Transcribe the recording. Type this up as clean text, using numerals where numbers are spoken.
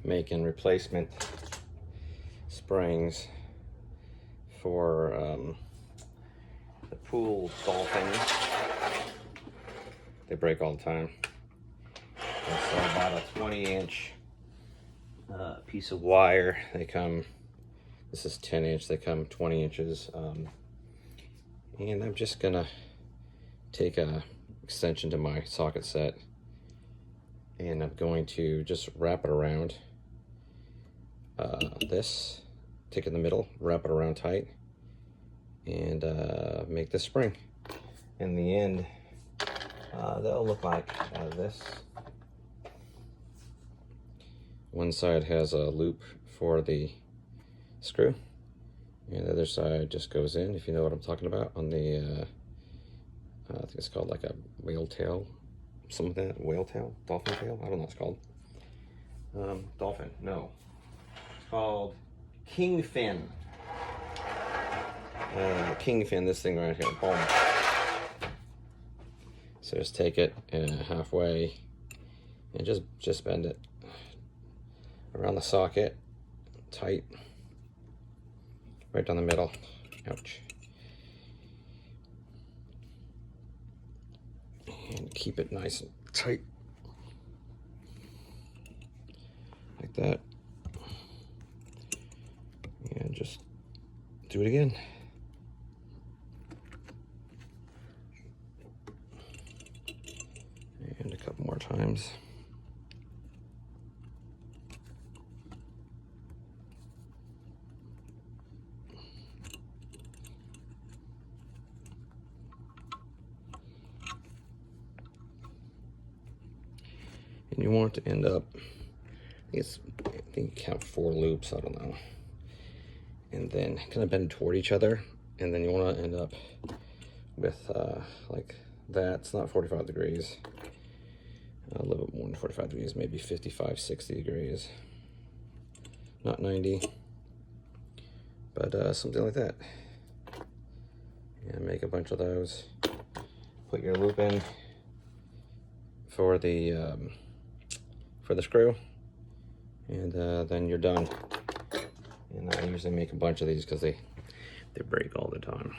making replacement springs for the pool dolphins. They break all the time. And so about a 20-inch piece of wire. They come, this is 10-inch, they come 20 inches. And I'm just gonna take a extension to my socket set, and I'm going to just wrap it around this, take it in the middle, wrap it around tight, and make this spring. In the end, they'll look like this. One side has a loop for the screw, and the other side just goes in, if you know what I'm talking about, on the I think it's called like a whale tail, something like that. Whale tail? Dolphin tail? I don't know what it's called. Dolphin, no. It's called kingfin. Kingfin, this thing right here. Boom. So just take it halfway and just bend it around the socket, tight, right down the middle. Ouch. And keep it nice and tight, like that. And just do it again. And a couple more times. And you want to end up, I think you count 4 loops, I don't know. And then kind of bend toward each other. And then you want to end up with like that. It's not 45 degrees. A little bit more than 45 degrees, maybe 55, 60 degrees. Not 90, but something like that. And make a bunch of those. Put your loop in for the screw, and then you're done. And I usually make a bunch of these because they break all the time.